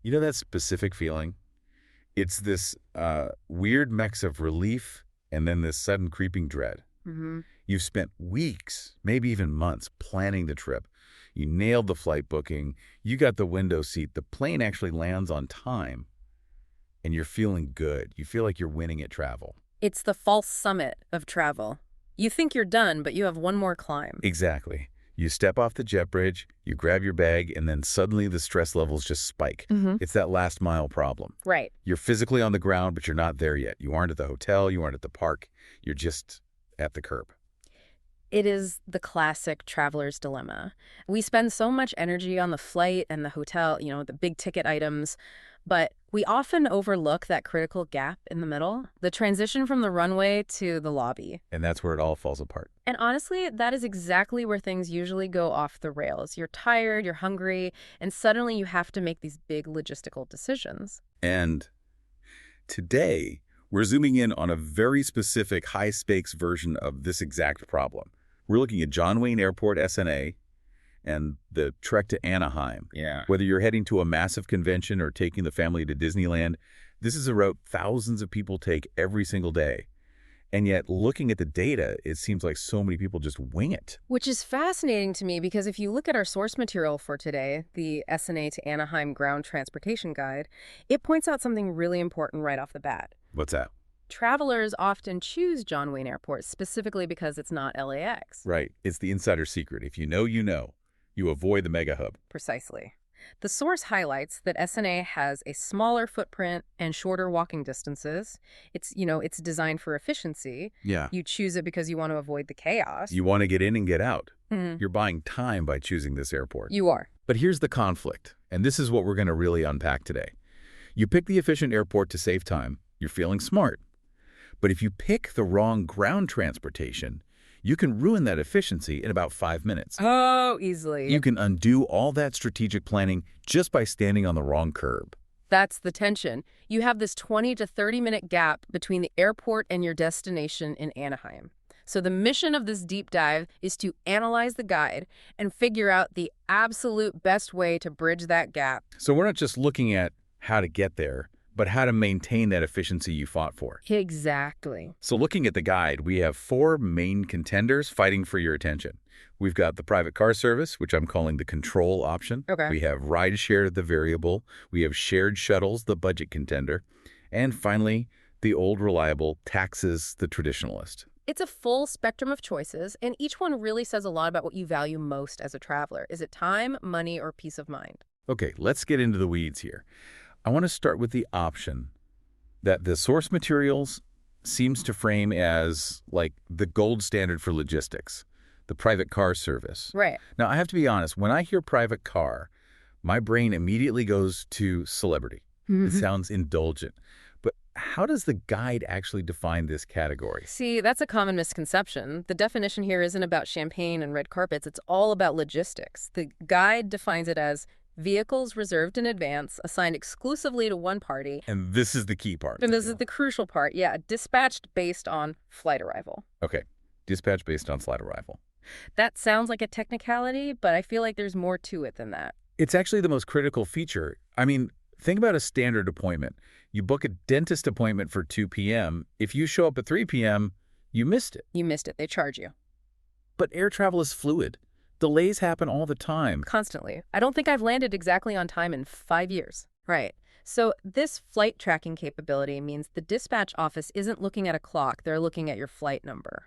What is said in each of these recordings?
You know that specific feeling? It's this weird mix of relief and then this sudden creeping dread. Mm-hmm. You've spent weeks, maybe even months, planning the trip. You nailed the flight booking. You got the window seat. The plane actually lands on time, and you're feeling good. You feel like you're winning at travel. It's the false summit of travel. You think you're done, but you have one more climb. Exactly. You step off the jet bridge, you grab your bag, and then suddenly the stress levels just spike. Mm-hmm. It's that last mile problem. Right. You're physically on the ground, but you're not there yet. You aren't at the hotel. You aren't at the park. You're just at the curb. It is the classic traveler's dilemma. We spend so much energy on the flight and the hotel, the big ticket items, but we often overlook that critical gap in the middle, the transition from the runway to the lobby. And that's where it all falls apart. And honestly, that is exactly where things usually go off the rails. You're tired, you're hungry, and suddenly you have to make these big logistical decisions. And today, we're zooming in on a very specific high-stakes version of this exact problem. We're looking at John Wayne Airport, SNA, and the trek to Anaheim. Yeah. Whether you're heading to a massive convention or taking the family to Disneyland, this is a route thousands of people take every single day. And yet, looking at the data, it seems like so many people just wing it. Which is fascinating to me because if you look at our source material for today, the SNA to Anaheim Ground Transportation Guide, it points out something really important right off the bat. What's that? Travelers often choose John Wayne Airport specifically because it's not LAX. Right. It's the insider secret. If you know, you know. You avoid the mega hub. Precisely. The source highlights that SNA has a smaller footprint and shorter walking distances. It's designed for efficiency. Yeah. You choose it because you want to avoid the chaos. You want to get in and get out. Mhm. You're buying time by choosing this airport. You are. But here's the conflict, and this is what we're going to really unpack today. You pick the efficient airport to save time. You're feeling smart. But if you pick the wrong ground transportation, you can ruin that efficiency in about 5 minutes. Oh, easily. You can undo all that strategic planning just by standing on the wrong curb. That's the tension. You have this 20 to 30-minute gap between the airport and your destination in Anaheim. So the mission of this deep dive is to analyze the guide and figure out the absolute best way to bridge that gap. So we're not just looking at how to get there, but how to maintain that efficiency you fought for. Exactly. So looking at the guide, we have 4 main contenders fighting for your attention. We've got the private car service, which I'm calling the control option. Okay. We have rideshare, the variable. We have shared shuttles, the budget contender. And finally, the old reliable taxis, the traditionalist. It's a full spectrum of choices, and each one really says a lot about what you value most as a traveler. Is it time, money, or peace of mind? Okay, let's get into the weeds here. I want to start with the option that the source materials seems to frame as like the gold standard for logistics, the private car service. Right. Now, I have to be honest, when I hear private car, my brain immediately goes to celebrity. It sounds indulgent. But how does the guide actually define this category? See, that's a common misconception. The definition here isn't about champagne and red carpets. It's all about logistics. The guide defines it as vehicles reserved in advance, assigned exclusively to one party. And this is the key part. And this is the crucial part. Yeah, dispatched based on flight arrival. Okay, dispatch based on flight arrival. That sounds like a technicality, but I feel like there's more to it than that. It's actually the most critical feature. I mean, think about a standard appointment. You book a dentist appointment for 2 p.m. If you show up at 3 p.m., you missed it. You missed it. They charge you. But air travel is fluid. Delays happen all the time. Constantly. I don't think I've landed exactly on time in 5 years. Right. So this flight tracking capability means the dispatch office isn't looking at a clock. They're looking at your flight number.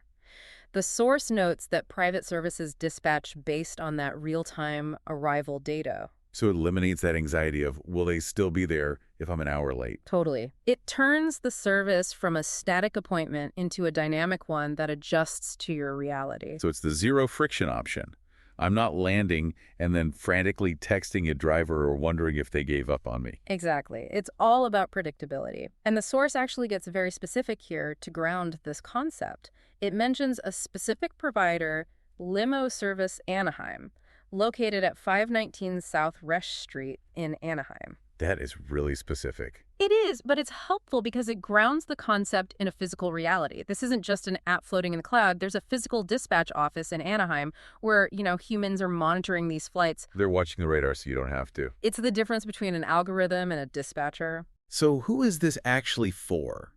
The source notes that private services dispatch based on that real-time arrival data. So it eliminates that anxiety of, will they still be there if I'm an hour late? Totally. It turns the service from a static appointment into a dynamic one that adjusts to your reality. So it's the zero friction option. I'm not landing and then frantically texting a driver or wondering if they gave up on me. Exactly. It's all about predictability. And the source actually gets very specific here to ground this concept. It mentions a specific provider, Limo Service Anaheim, located at 519 South Resch Street in Anaheim. That is really specific. It is, but it's helpful because it grounds the concept in a physical reality. This isn't just an app floating in the cloud. There's a physical dispatch office in Anaheim where, humans are monitoring these flights. They're watching the radar so you don't have to. It's the difference between an algorithm and a dispatcher. So who is this actually for?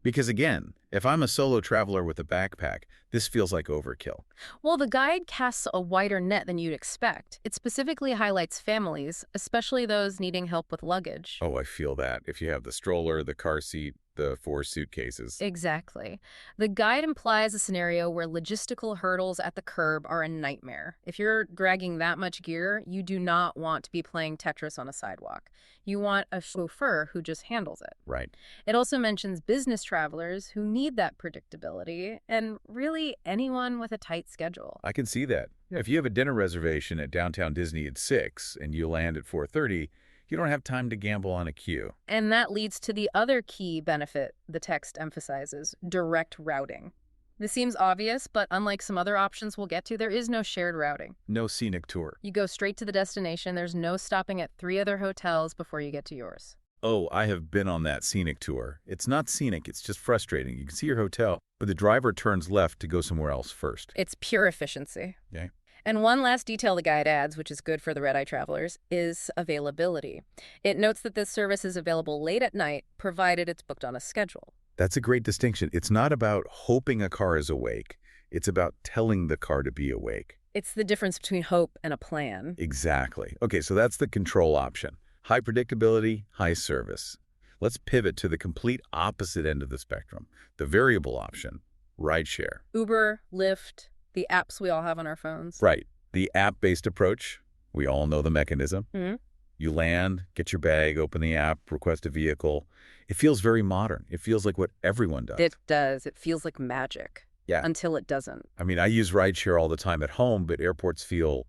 Because again, if I'm a solo traveler with a backpack, this feels like overkill. Well, the guide casts a wider net than you'd expect. It specifically highlights families, especially those needing help with luggage. Oh, I feel that. If you have the stroller, the car seat, the 4 suitcases. Exactly. The guide implies a scenario where logistical hurdles at the curb are a nightmare. If you're dragging that much gear, you do not want to be playing Tetris on a sidewalk. You want a chauffeur who just handles it. Right. It also mentions business travelers who need that predictability, and really anyone with a tight schedule. I can see that. If you have a dinner reservation at downtown Disney at 6 and you land at 4:30, you don't have time to gamble on a queue. And that leads to the other key benefit the text emphasizes, direct routing. This seems obvious, but unlike some other options we'll get to, there is no shared routing. No scenic tour. You go straight to the destination. There's no stopping at 3 other hotels before you get to yours. Oh, I have been on that scenic tour. It's not scenic, it's just frustrating. You can see your hotel, but the driver turns left to go somewhere else first. It's pure efficiency. Okay. And one last detail the guide adds, which is good for the red-eye travelers, is availability. It notes that this service is available late at night, provided it's booked on a schedule. That's a great distinction. It's not about hoping a car is awake. It's about telling the car to be awake. It's the difference between hope and a plan. Exactly. Okay, so that's the control option. High predictability, high service. Let's pivot to the complete opposite end of the spectrum, the variable option, rideshare. Uber, Lyft, the apps we all have on our phones. Right. The app-based approach, we all know the mechanism. Mm-hmm. You land, get your bag, open the app, request a vehicle. It feels very modern. It feels like what everyone does. It does. It feels like magic. Yeah. Until it doesn't. I mean, I use rideshare all the time at home, but airports feel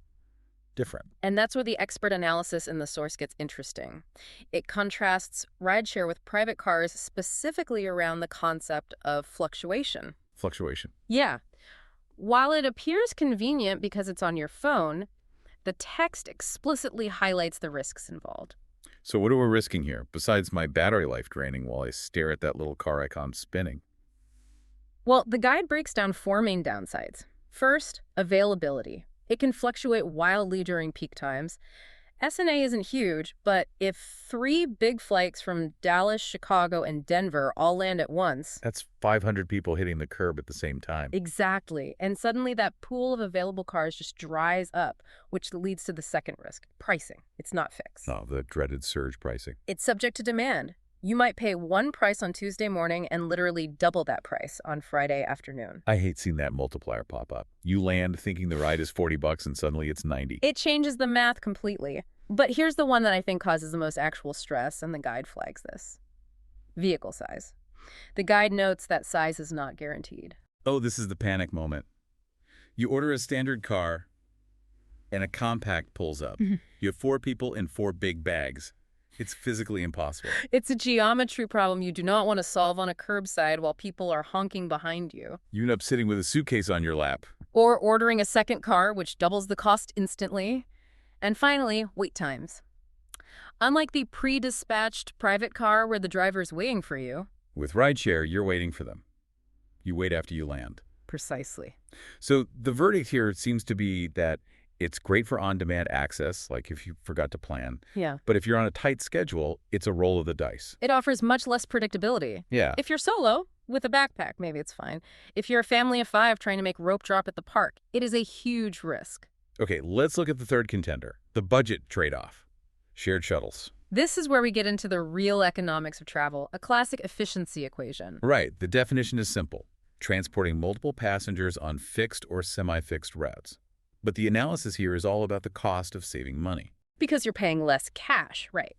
different. And that's where the expert analysis in the source gets interesting. It contrasts rideshare with private cars specifically around the concept of fluctuation. Fluctuation. Yeah. While it appears convenient because it's on your phone, the text explicitly highlights the risks involved. So what are we risking here, besides my battery life draining while I stare at that little car icon spinning? Well, the guide breaks down 4 main downsides. First, availability. It can fluctuate wildly during peak times. SNA isn't huge, but if 3 big flights from Dallas, Chicago, and Denver all land at once... That's 500 people hitting the curb at the same time. Exactly. And suddenly that pool of available cars just dries up, which leads to the second risk, pricing. It's not fixed. Oh, the dreaded surge pricing. It's subject to demand. You might pay one price on Tuesday morning and literally double that price on Friday afternoon. I hate seeing that multiplier pop up. You land thinking the ride is $40 and suddenly it's 90. It changes the math completely. But here's the one that I think causes the most actual stress, and the guide flags this. Vehicle size. The guide notes that size is not guaranteed. Oh, this is the panic moment. You order a standard car and a compact pulls up. You have 4 people and 4 big bags. It's physically impossible. It's a geometry problem you do not want to solve on a curbside while people are honking behind you. You end up sitting with a suitcase on your lap. Or ordering a second car, which doubles the cost instantly. And finally, wait times. Unlike the pre-dispatched private car where the driver's waiting for you. With rideshare, you're waiting for them. You wait after you land. Precisely. So the verdict here seems to be that it's great for on-demand access, like if you forgot to plan. Yeah. But if you're on a tight schedule, it's a roll of the dice. It offers much less predictability. Yeah. If you're solo, with a backpack, maybe it's fine. If you're a family of 5 trying to make rope drop at the park, it is a huge risk. Okay, let's look at the third contender, the budget trade-off. Shared shuttles. This is where we get into the real economics of travel, a classic efficiency equation. Right. The definition is simple. Transporting multiple passengers on fixed or semi-fixed routes. But the analysis here is all about the cost of saving money. Because you're paying less cash, right?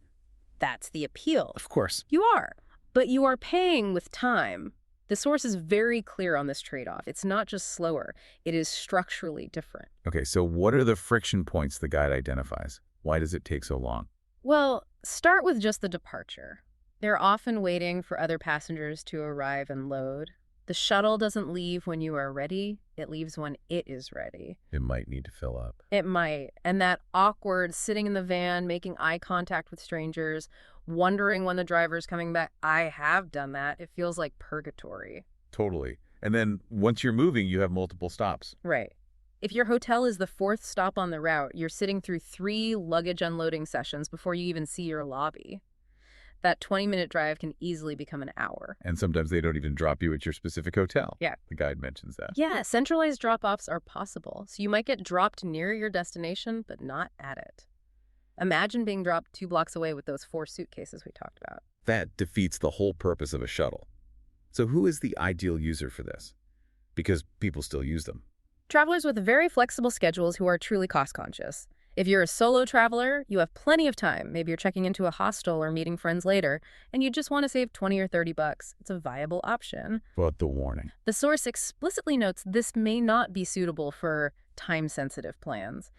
That's the appeal. Of course. You are. But you are paying with time. The source is very clear on this trade-off. It's not just slower. It is structurally different. Okay, so what are the friction points the guide identifies? Why does it take so long? Well, start with just the departure. They're often waiting for other passengers to arrive and load. The shuttle doesn't leave when you are ready. It leaves when it is ready. It might need to fill up. It might. And that awkward sitting in the van, making eye contact with strangers, wondering when the driver's coming back. I have done that. It feels like purgatory. Totally. And then once you're moving, you have multiple stops. Right. If your hotel is the fourth stop on the route, you're sitting through 3 luggage unloading sessions before you even see your lobby. That 20-minute drive can easily become an hour. And sometimes they don't even drop you at your specific hotel. Yeah. The guide mentions that. Yeah, centralized drop-offs are possible. So you might get dropped near your destination, but not at it. Imagine being dropped 2 blocks away with those 4 suitcases we talked about. That defeats the whole purpose of a shuttle. So who is the ideal user for this? Because people still use them. Travelers with very flexible schedules who are truly cost-conscious. If you're a solo traveler, you have plenty of time. Maybe you're checking into a hostel or meeting friends later, and you just want to save 20 or 30 bucks. It's a viable option. But the warning. The source explicitly notes this may not be suitable for time-sensitive plans.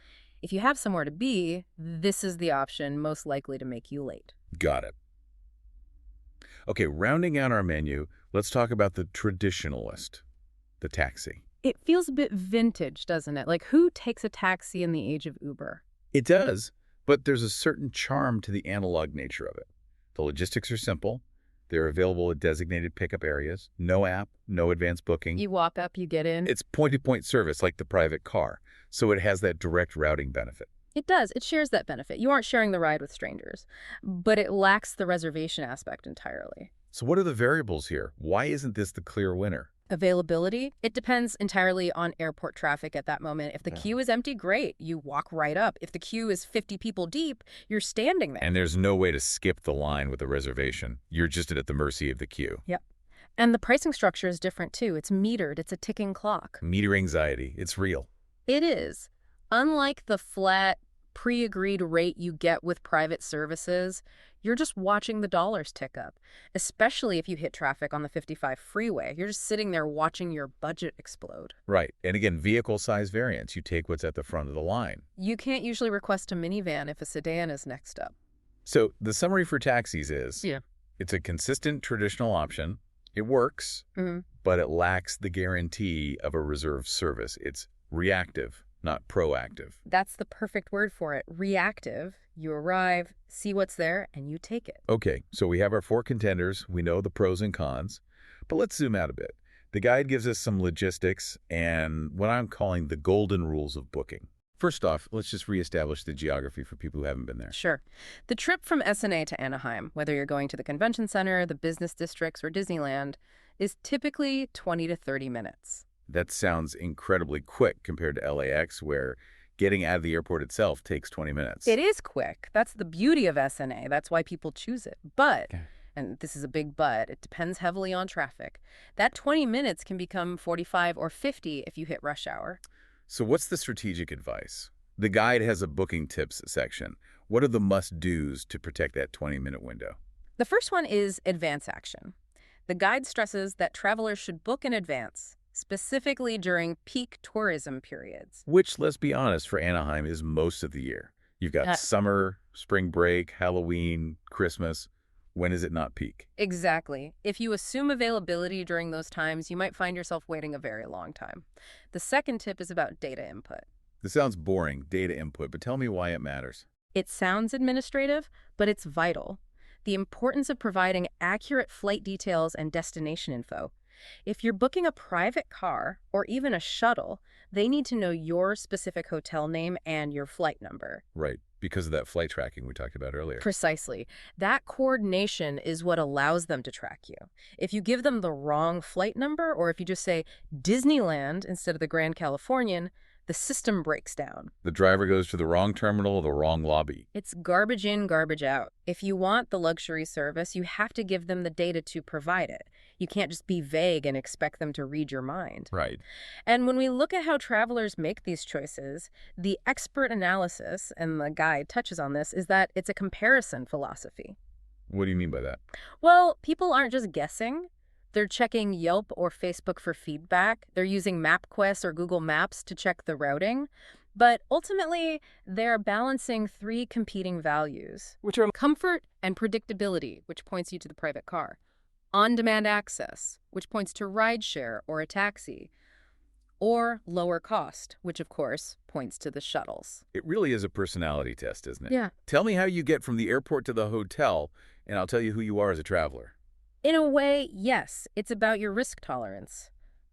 If you have somewhere to be, this is the option most likely to make you late. Got it. Okay, rounding out our menu, let's talk about the traditionalist, the taxi. It feels a bit vintage, doesn't it? Like, who takes a taxi in the age of Uber? It does, but there's a certain charm to the analog nature of it. The logistics are simple. They're available at designated pickup areas. No app, no advanced booking. You walk up, you get in. It's point-to-point service like the private car, so it has that direct routing benefit. It does. It shares that benefit. You aren't sharing the ride with strangers, but it lacks the reservation aspect entirely. So what are the variables here? Why isn't this the clear winner? Availability? It depends entirely on airport traffic at that moment. If the queue is empty, great. You walk right up. If the queue is 50 people deep, you're standing there. And there's no way to skip the line with a reservation. You're just at the mercy of the queue. Yep. And the pricing structure is different, too. It's metered. It's a ticking clock. Meter anxiety. It's real. It is. Unlike the flat, pre-agreed rate you get with private services, you're just watching the dollars tick up, especially if you hit traffic on the 55 freeway. You're just sitting there watching your budget explode. Right. And again, vehicle size variance. You take what's at the front of the line. You can't usually request a minivan if a sedan is next up. So the summary for taxis is, Yeah. It's a consistent traditional option. It works, but it lacks the guarantee of a reserved service. It's reactive, not proactive. That's the perfect word for it. Reactive. You arrive, see what's there, and you take it. Okay, so we have our 4 contenders. We know the pros and cons, but let's zoom out a bit. The guide gives us some logistics and what I'm calling the golden rules of booking. First off, let's just reestablish the geography for people who haven't been there. Sure. The trip from SNA to Anaheim, whether you're going to the convention center, the business districts, or Disneyland, is typically 20 to 30 minutes. That sounds incredibly quick compared to LAX, where getting out of the airport itself takes 20 minutes. It is quick. That's the beauty of SNA. That's why people choose it. But, and this is a big but, it depends heavily on traffic. That 20 minutes can become 45 or 50 if you hit rush hour. So what's the strategic advice? The guide has a booking tips section. What are the must-dos to protect that 20-minute window? The first one is advance action. The guide stresses that travelers should book in advance, specifically during peak tourism periods. Which, let's be honest, for Anaheim is most of the year. You've got summer, spring break, Halloween, Christmas. When is it not peak? Exactly. If you assume availability during those times, you might find yourself waiting a very long time. The second tip is about data input. This sounds boring, data input, but tell me why it matters. It sounds administrative, but it's vital. The importance of providing accurate flight details and destination info. If you're booking a private car or even a shuttle, they need to know your specific hotel name and your flight number. Right, because of that flight tracking we talked about earlier. Precisely. That coordination is what allows them to track you. If you give them the wrong flight number, or if you just say Disneyland instead of the Grand Californian, the system breaks down. The driver goes to the wrong terminal or the wrong lobby. It's garbage in, garbage out. If you want the luxury service, you have to give them the data to provide it. You can't just be vague and expect them to read your mind. Right. And when we look at how travelers make these choices, the expert analysis, and the guide touches on this, is that it's a comparison philosophy. What do you mean by that? Well, people aren't just guessing. They're checking Yelp or Facebook for feedback. They're using MapQuest or Google Maps to check the routing. But ultimately, they're balancing 3 competing values, which are comfort and predictability, which points you to the private car, On-demand access, which points to rideshare or a taxi. Or lower cost, which of course points to the shuttles. It really is a personality test, isn't it? Yeah. Tell me how you get from the airport to the hotel, and I'll tell you who you are as a traveler. In a way, yes, it's about your risk tolerance.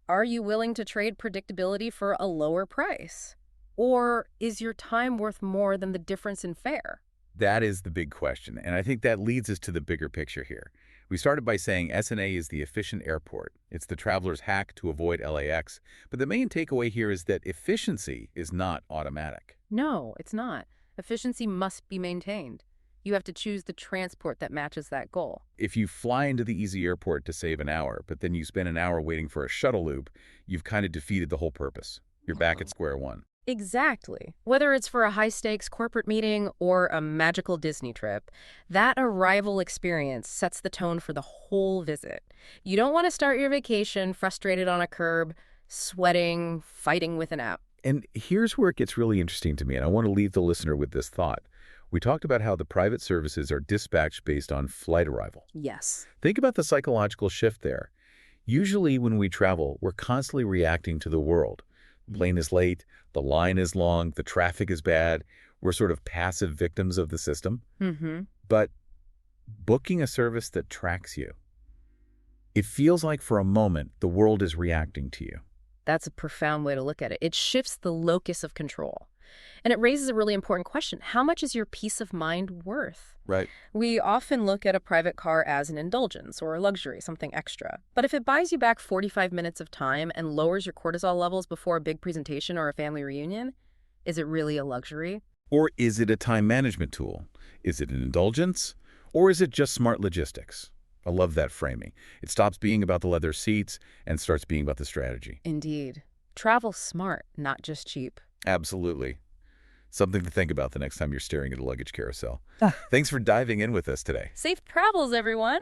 Are you willing to trade predictability for a lower price? Or is your time worth more than the difference in fare? That is the big question, and I think that leads us to the bigger picture here. We started by saying SNA is the efficient airport. It's the traveler's hack to avoid LAX. But the main takeaway here is that efficiency is not automatic. No, it's not. Efficiency must be maintained. You have to choose the transport that matches that goal. If you fly into the easy airport to save an hour, but then you spend an hour waiting for a shuttle loop, you've kind of defeated the whole purpose. You're back at square one. Exactly. Whether it's for a high-stakes corporate meeting or a magical Disney trip, that arrival experience sets the tone for the whole visit. You don't want to start your vacation frustrated on a curb, sweating, fighting with an app. And here's where it gets really interesting to me, and I want to leave the listener with this thought. We talked about how the private services are dispatched based on flight arrival. Yes. Think about the psychological shift there. Usually when we travel, we're constantly reacting to the world. The plane is late, the line is long, the traffic is bad. We're sort of passive victims of the system. But booking a service that tracks you, it feels like for a moment the world is reacting to you. That's a profound way to look at it. It shifts the locus of control. And it raises a really important question. How much is your peace of mind worth? Right. We often look at a private car as an indulgence or a luxury, something extra. But if it buys you back 45 minutes of time and lowers your cortisol levels before a big presentation or a family reunion, is it really a luxury? Or is it a time management tool? Is it an indulgence? Or is it just smart logistics? I love that framing. It stops being about the leather seats and starts being about the strategy. Indeed. Travel smart, not just cheap. Absolutely. Something to think about the next time you're staring at a luggage carousel. Thanks for diving in with us today. Safe travels, everyone!